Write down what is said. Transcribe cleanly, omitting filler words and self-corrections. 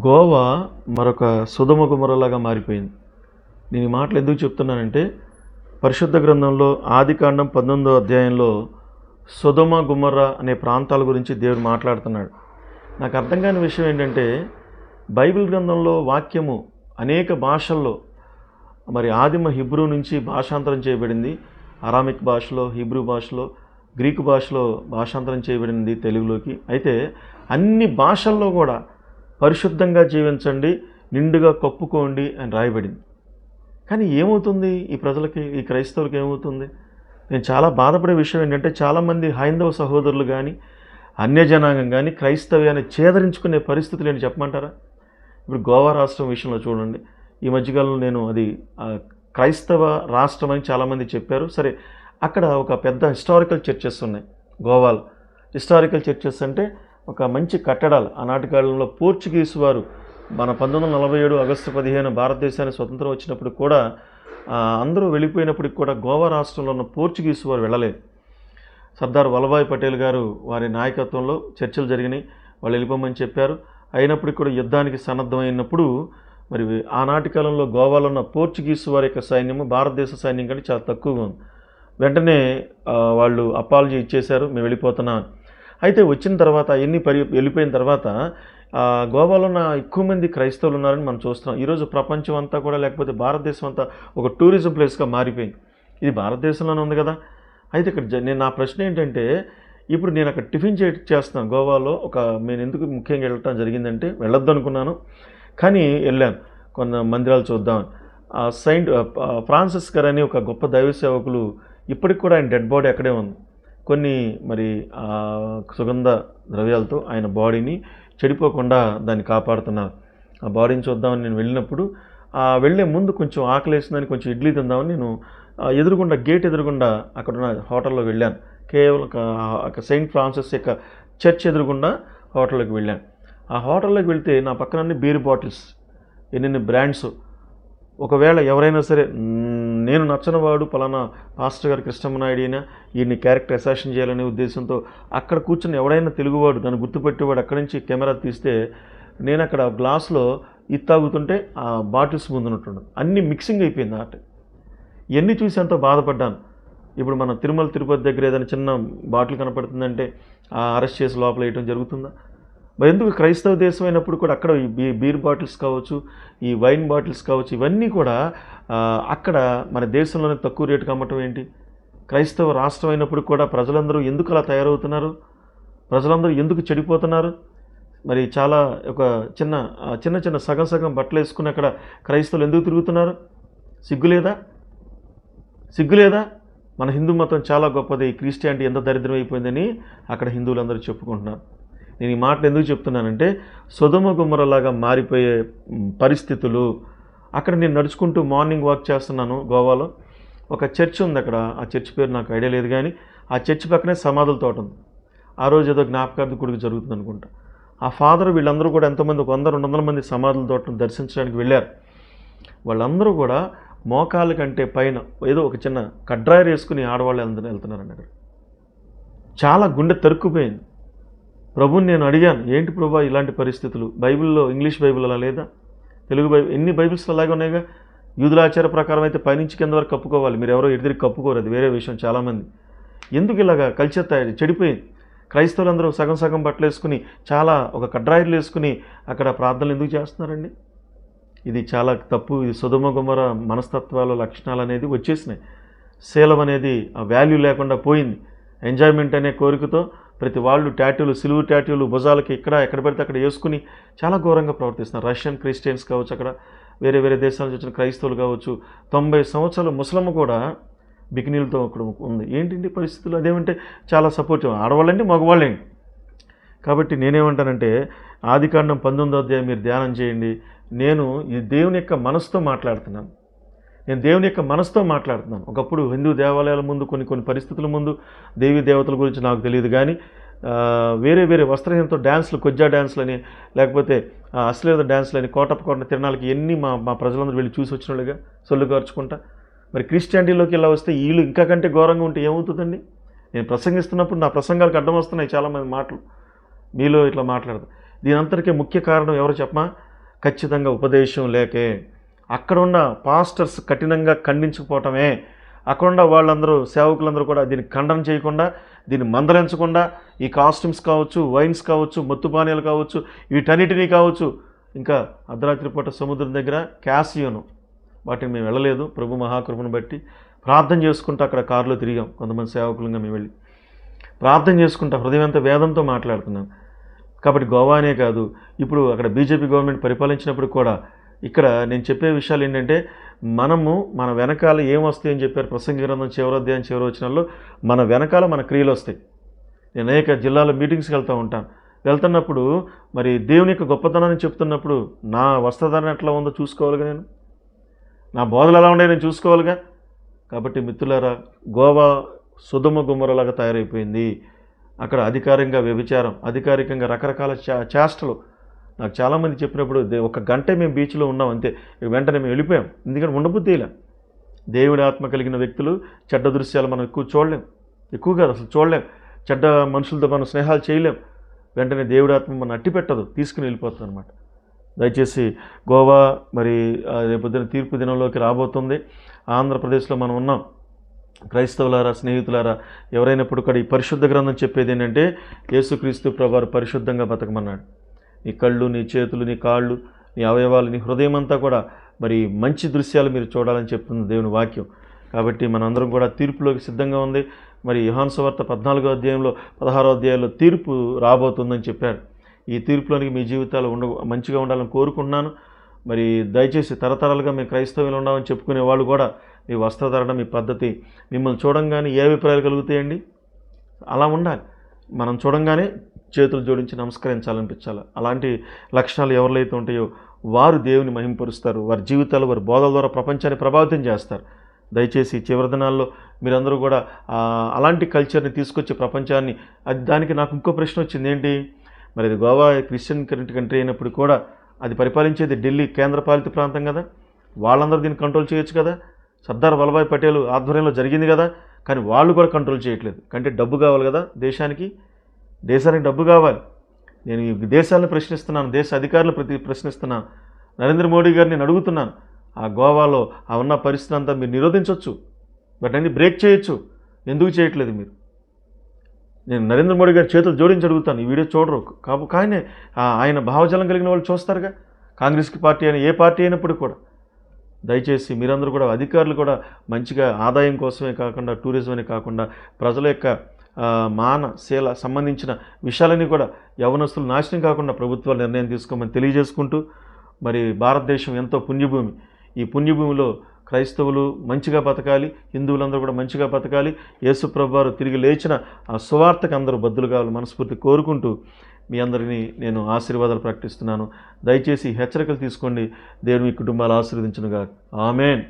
గోవా మరొక సొదొమ గొమొర్రాలాగా మారిపోయింది. నేను ఈ మాటలు ఎందుకు చెప్తున్నానంటే, పరిశుద్ధ గ్రంథంలో ఆదికాండం 19వ అధ్యాయంలో సొదొమ గొమొర్రా అనే ప్రాంతాల గురించి దేవుడు మాట్లాడుతున్నాడు. నాకు అర్థం కాని విషయం ఏంటంటే, బైబిల్ గ్రంథంలో వాక్యము అనేక భాషల్లో, మరి ఆదిమ హిబ్రూ నుంచి భాషాంతరం చేయబడింది. అరామిక్ భాషలో, హిబ్రూ భాషలో, గ్రీకు భాషలో భాషాంతరం చేయబడింది తెలుగులోకి. అయితే అన్ని భాషల్లో కూడా పరిశుద్ధంగా జీవించండి, నిండుగా కప్పుకోండి అని రాయబడింది. కానీ ఏమవుతుంది ఈ ప్రజలకి, ఈ క్రైస్తవులకి ఏమవుతుంది? నేను చాలా బాధపడే విషయం ఏంటంటే, చాలామంది హైందవ సహోదరులు కానీ, అన్యజనాంగం కానీ క్రైస్తవ్యాన్ని ఛేదరించుకునే పరిస్థితులు ఏంటి చెప్పమంటారా? ఇప్పుడు గోవా రాష్ట్రం విషయంలో చూడండి. ఈ మధ్యకాలంలో నేను అది క్రైస్తవ రాష్ట్రం అని చాలామంది చెప్పారు. సరే, అక్కడ ఒక పెద్ద హిస్టారికల్ చర్చెస్ ఉన్నాయి గోవాలో. హిస్టారికల్ చర్చెస్ అంటే ఒక మంచి కట్టడాలు. ఆనాటి కాలంలో పోర్చుగీసు వారు మన 1947 ఆగస్టు 15 భారతదేశానికి స్వతంత్రం వచ్చినప్పుడు కూడా అందరూ వెళ్ళిపోయినప్పటికి కూడా గోవా రాష్ట్రంలో ఉన్న పోర్చుగీసు వారు వెళ్ళలేదు. సర్దార్ వల్లభాయ్ పటేల్ గారు వారి నాయకత్వంలో చర్చలు జరిగినాయి. వాళ్ళు వెళ్ళిపోమని చెప్పారు. అయినప్పటికీ కూడా యుద్ధానికి సన్నద్ధమైనప్పుడు మరి ఆనాటి కాలంలో గోవాలో ఉన్న పోర్చుగీసు వారి యొక్క సైన్యము భారతదేశ సైన్యం కంటే చాలా తక్కువగా ఉంది. వెంటనే వాళ్ళు అపాలజీ ఇచ్చేశారు, మేము వెళ్ళిపోతున్నాం. అయితే వచ్చిన తర్వాత వెళ్ళిపోయిన తర్వాత గోవాలో ఉన్న ఎక్కువ మంది క్రైస్తవులు ఉన్నారని మనం చూస్తున్నాం. ఈరోజు ప్రపంచం అంతా కూడా, లేకపోతే భారతదేశం అంతా ఒక టూరిజం ప్లేస్గా మారిపోయింది. ఇది భారతదేశంలోనే ఉంది కదా. అయితే ఇక్కడ నా ప్రశ్న ఏంటంటే, ఇప్పుడు నేను అక్కడ టిఫిన్ చేస్తున్నాను గోవాలో. నేను ఎందుకు ముఖ్యంగా వెళ్ళటం జరిగిందంటే, వెళ్ళొద్దు అనుకున్నాను కానీ వెళ్ళాను కొన్ని మందిరాలు చూద్దామని. సెయింట్ ఫ్రాన్సిస్ గారు అని ఒక గొప్ప దైవ సేవకులు, ఇప్పటికి కూడా ఆయన డెడ్ బాడీ అక్కడే ఉంది. కొన్ని మరి సుగంధ ద్రవ్యాలతో ఆయన బాడీని చెడిపోకుండా దాన్ని కాపాడుతున్నారు. ఆ బాడీని చూద్దామని నేను వెళ్ళినప్పుడు, వెళ్ళే ముందు కొంచెం ఆకలేసిందని కొంచెం ఇడ్లీ తిందామని నేను ఎదురుగుండా, గేట్ ఎదురుగుండా అక్కడున్న హోటల్లో వెళ్ళాను. కేవలం సెయింట్ ఫ్రాన్సిస్ యొక్క చర్చ్ ఎదురుగుండా హోటల్లోకి వెళ్ళాను. ఆ హోటల్లోకి వెళ్తే నా పక్కన బీర్ బాటిల్స్, ఎన్నెన్ని బ్రాండ్స్. ఒకవేళ ఎవరైనా సరే నేను నచ్చని వాడు పలానా పాస్టర్ గారు కృష్ణమనాయుడు అయినా ఈయన్ని క్యారెక్టర్ అసాసిన్ చేయాలనే ఉద్దేశంతో అక్కడ కూర్చుని ఎవడైనా తెలుగువాడు దాన్ని గుర్తుపెట్టేవాడు అక్కడి నుంచి కెమెరా తీస్తే, నేను అక్కడ గ్లాసులో ఇది తాగుతుంటే ఆ బాటిల్స్ ముందున్నట్టుండదు. అన్నీ మిక్సింగ్ అయిపోయింది ఆట. ఇవన్నీ చూసి ఎంతో బాధపడ్డాను. ఇప్పుడు మన తిరుమల తిరుపతి దగ్గర ఏదైనా చిన్న బాటిల్ కనపడుతుందంటే అరెస్ట్ చేసి లోపల వేయటం జరుగుతుందా? మరి ఎందుకు క్రైస్తవ దేశం అయినప్పుడు కూడా అక్కడ ఈ బీర్ బాటిల్స్ కావచ్చు, ఈ వైన్ బాటిల్స్ కావచ్చు, ఇవన్నీ కూడా అక్కడ మన దేశంలోనే తక్కువ రేటుకి అమ్మటం ఏంటి? క్రైస్తవ రాష్ట్రం అయినప్పుడు కూడా ప్రజలందరూ ఎందుకు అలా తయారవుతున్నారు? ప్రజలందరూ ఎందుకు చెడిపోతున్నారు? మరి చాలా చిన్న చిన్న సగం బట్టలు వేసుకుని అక్కడ క్రైస్తవులు ఎందుకు తిరుగుతున్నారు? సిగ్గులేదా? మన హిందూ మతం చాలా గొప్పది, క్రిస్టియానిటీ ఎంత దరిద్రం అయిపోయిందని అక్కడ హిందువులందరూ చెప్పుకుంటున్నారు. నేను ఈ మాటలు ఎందుకు చెప్తున్నానంటే, సొదొమ గొమొర్రాలాగా మారిపోయే పరిస్థితులు. అక్కడ నేను నడుచుకుంటూ మార్నింగ్ వాక్ చేస్తున్నాను గోవాలో. ఒక చర్చ్ ఉంది అక్కడ. ఆ చర్చ్ పేరు నాకు ఐడియా లేదు కానీ ఆ చర్చ్ పక్కనే సమాధుల తోట ఉంది. ఆ రోజు ఏదో జ్ఞాపకార్థ గుడికి జరుగుతుంది అనుకుంటా. ఆ ఫాదర్ వీళ్ళందరూ కూడా ఎంతోమంది, 100-200 మంది సమాధుల తోటను దర్శించడానికి వెళ్ళారు. వాళ్ళందరూ కూడా మోకాళ్ళ కంటే పైన ఏదో ఒక చిన్న కడ్రాయర్ వేసుకుని ఆడవాళ్ళు వెళ్తున్నారండి అక్కడ. చాలా గుండె తరుక్కుపోయింది. ప్రభుని నేను అడిగాను, ఏంటి ప్రభా ఇలాంటి పరిస్థితులు? బైబిల్లో, ఇంగ్లీష్ బైబిల్ అలా లేదా? తెలుగు బైబిల్, ఎన్ని బైబిల్స్ అలాగే ఉన్నాయిగా. యూదుల ఆచార ప్రకారం అయితే పైనుంచి కింద వరకు కప్పుకోవాలి. మీరు ఎవరో ఎదురికి కప్పుకోరు, అది వేరే విషయం. చాలామంది ఎందుకు ఇలాగా కల్చర్ చెడిపోయింది. క్రైస్తవులందరూ సగం బట్టలు వేసుకుని, ఒక కడ్రాయిలు వేసుకుని అక్కడ ప్రార్థనలు ఎందుకు చేస్తున్నారండి? ఇది చాలా తప్పు. ఇది సొదొమ గొమొర్రా మనస్తత్వాల లక్షణాలు అనేది వచ్చేసినాయి. శీలం అనేది ఆ వాల్యూ లేకుండా పోయింది. ఎంజాయ్మెంట్ అనే కోరికతో ప్రతి వాళ్ళు సిలువు టాటూలు భుజాలకి ఎక్కడ పడితే అక్కడ వేసుకుని చాలా ఘోరంగా ప్రవర్తిస్తున్నారు. రష్యన్ క్రిస్టియన్స్ కావచ్చు, అక్కడ వేరే దేశాల నుంచి వచ్చిన క్రైస్తవులు కావచ్చు. 90 సంవత్సరాల ముసలమ్మ కూడా బికినీలతో అక్కడ ఉంది. ఏంటండి పరిస్థితులు? అదేమంటే చాలా సపోర్టివ్, ఆడవాళ్ళండి మగవాళ్ళండి. కాబట్టి నేనేమంటానంటే, ఆదికాండం 19వ అధ్యాయం మీరు ధ్యానం చేయండి. నేను ఈ దేవుని యొక్క మనసుతో మాట్లాడుతున్నాను. ఒకప్పుడు హిందూ దేవాలయాల ముందు, కొన్ని పరిస్థితుల ముందు దేవీ దేవతల గురించి నాకు తెలియదు కానీ వేరే వస్త్రహీనతో డ్యాన్స్లు, కొజ్జా డ్యాన్స్లని, లేకపోతే అశ్లీల డ్యాన్స్లని, కోటప్పకొండ తిరణాలకి ఎన్ని మా ప్రజలందరూ వెళ్ళి చూసి వచ్చిన వాళ్ళుగా సొల్లు ఖర్చుకుంటా. మరి క్రిస్టియానిటీలోకి ఇలా వస్తే వీళ్ళు ఇంకా కంటే ఘోరంగా ఉంటే ఏమవుతుందండి? నేను ప్రసంగిస్తున్నప్పుడు నా ప్రసంగాలకు అడ్డం వస్తున్నాయి చాలామంది మాటలు. మీలో ఇట్లా మాట్లాడదు. దీనంతటికీ ముఖ్య కారణం ఎవరు చెప్పమా? ఖచ్చితంగా ఉపదేశం లేకే. అక్కడున్న పాస్టర్స్ కఠినంగా ఖండించకపోవటమే. అక్కడున్న వాళ్ళందరూ సేవకులందరూ కూడా దీన్ని ఖండన చేయకుండా, దీన్ని మందలించకుండా, ఈ కాస్ట్యూమ్స్ కావచ్చు, వైన్స్ కావచ్చు, మత్తు పానీయాలు కావచ్చు, వీటన్నిటినీ కావచ్చు, ఇంకా అర్ధరాత్రి పూట సముద్రం దగ్గర క్యాసియోను, వాటిని మేము వెళ్ళలేదు. ప్రభు మహాకృపను బట్టి ప్రార్థన చేసుకుంటూ అక్కడ కారులో తిరిగాం. కొంతమంది సేవకులంగా మేము వెళ్ళి ప్రార్థన చేసుకుంటా హృదయం అంతా వేదంతో మాట్లాడుతున్నాం. కాబట్టి గోవా అనే కాదు, ఇప్పుడు అక్కడ బీజేపీ గవర్నమెంట్ పరిపాలించినప్పుడు కూడా ఇక్కడ నేను చెప్పే విషయాలు ఏంటంటే, మనము మన వెనకాల ఏం వస్తాయని చెప్పారు ప్రసంగి గ్రంథం చివరి అధ్యాయం చివరి వచనాల్లో, మన వెనకాల మన క్రియలు వస్తాయి. నేను అనేక జిల్లాలో మీటింగ్స్కి వెళ్తూ ఉంటాను. వెళ్తున్నప్పుడు మరి దేవుని యొక్క గొప్పతనాన్ని చెప్తున్నప్పుడు నా వస్త్రధారణ ఎట్లా ఉందో చూసుకోవాలిగా, నేను నా బోధలు ఎలా ఉన్నాయో నేను చూసుకోవాలిగా. కాబట్టి మిత్రులారా, గోవా సొదొమ గొమొర్రాలాగా తయారైపోయింది. అక్కడ అధికారికంగా వ్యభిచారం, అధికారికంగా రకరకాల చేష్టలు. నాకు చాలామంది చెప్పినప్పుడు ఒక గంటే మేము బీచ్లో ఉన్నాం అంతే, వెంటనే మేము వెళ్ళిపోయాం. ఎందుకంటే ఉండబుద్ధి ఇలా. దేవుడి ఆత్మ కలిగిన వ్యక్తులు చెడ్డ దృశ్యాలు మనం ఎక్కువ చూడలేం, ఎక్కువ కాదు అసలు చూడలేం. చెడ్డ మనుషులతో మనం స్నేహాలు చేయలేం. వెంటనే దేవుడి ఆత్మ మనం అట్టి పెట్టదు, తీసుకుని వెళ్ళిపోతుంది అనమాట. దయచేసి గోవా మరి రేపొద్దున తీర్పు దినంలోకి రాబోతుంది. ఆంధ్రప్రదేశ్లో మనం ఉన్నాం. క్రైస్తవులారా, స్నేహితులారా, ఎవరైనప్పుడు కూడా ఈ పరిశుద్ధ గ్రంథం చెప్పేది ఏంటంటే, యేసుక్రీస్తు ప్రభువారు పరిశుద్ధంగా బతకమన్నాడు. నీ కళ్ళు, నీ చేతులు, నీ కాళ్ళు, నీ అవయవాలు, నీ హృదయం అంతా కూడా మరి మంచి దృశ్యాలు మీరు చూడాలని చెప్తుంది దేవుని వాక్యం. కాబట్టి మనందరం కూడా తీర్పులోకి సిద్ధంగా ఉంది. మరి యోహాను సువార్త 14వ అధ్యాయంలో 16వ అధ్యాయంలో తీర్పు రాబోతుందని చెప్పాడు. ఈ తీర్పులోనికి మీ జీవితాలు మంచిగా ఉండాలని కోరుకుంటున్నాను. మరి దయచేసి తరతరాలుగా మేము క్రైస్తవులు ఉన్నామని చెప్పుకునే వాళ్ళు కూడా మీ వస్త్రధారణ, మీ పద్ధతి, మిమ్మల్ని చూడంగానే ఏ అభిప్రాయాలు కలుగుతాయండి? అలా ఉండాలి. మనం చూడంగానే చేతులు జోడించి నమస్కరించాలనిపించాలి. అలాంటి లక్షణాలు ఎవరిలో అయితే ఉంటాయో వారు దేవుని మహింపరుస్తారు. వారి జీవితాలు, వారి బోధల ద్వారా ప్రపంచాన్ని ప్రభావితం చేస్తారు. దయచేసి చివరి దినాల్లో మీరందరూ కూడా అలాంటి కల్చర్ని తీసుకొచ్చి ప్రపంచాన్ని, దానికి నాకు ఇంకో ప్రశ్న వచ్చింది. ఏంటి మరి, అది గోవా క్రిస్టియన్ కంట్రీ అయినప్పుడు కూడా అది పరిపాలించేది ఢిల్లీ కేంద్రపాలిత ప్రాంతం కదా, వాళ్ళందరూ దీన్ని కంట్రోల్ చేయొచ్చు కదా. సర్దార్ వల్లభాయ్ పటేల్ ఆధ్వర్యంలో జరిగింది కదా, కానీ వాళ్ళు కూడా కంట్రోల్ చేయట్లేదు. కంటే డబ్బు కావాలి కదా దేశానికి డబ్బు కావాలి. నేను ఈ దేశాలను ప్రశ్నిస్తున్నాను, దేశ అధికారులు ప్రశ్నిస్తున్నాను, నరేంద్ర మోడీ గారిని నేను అడుగుతున్నాను. ఆ గోవాలో ఆ ఉన్న పరిస్థితి అంతా మీరు నిరోధించవచ్చు, బట్ అన్ని బ్రేక్ చేయొచ్చు. ఎందుకు చేయట్లేదు మీరు? నేను నరేంద్ర మోడీ గారి చేతులు జోడించి అడుగుతాను. ఈ వీడియో చూడరు కానీ ఆయన భావజాలం కలిగిన వాళ్ళు చూస్తారుగా. కాంగ్రెస్కి పార్టీ అయినా ఏ పార్టీ అయినప్పుడు కూడా దయచేసి మీరందరూ కూడా, అధికారులు కూడా మంచిగా ఆదాయం కోసమే కాకుండా, టూరిజం అని కాకుండా, ప్రజల యొక్క మానశీల సంబంధించిన విషయాలన్నీ కూడా యవనస్తులు నాశనం కాకుండా ప్రభుత్వాలు నిర్ణయం తీసుకోమని తెలియజేసుకుంటూ, మరి భారతదేశం ఎంతో పుణ్యభూమి. ఈ పుణ్యభూమిలో క్రైస్తవులు మంచిగా బతకాలి, హిందువులందరూ కూడా మంచిగా బతకాలి. యేసు ప్రభువారు తిరిగి లేచిన ఆ సువార్తకు అందరూ బద్దులు కావాలి మనస్ఫూర్తి కోరుకుంటూ మీ అందరినీ నేను ఆశీర్వాదాలు ప్రకటిస్తున్నాను. దయచేసి హెచ్చరికలు తీసుకోండి. దేవుని మీ కుటుంబాలు ఆశీర్వదించునుగా. ఆమేన్.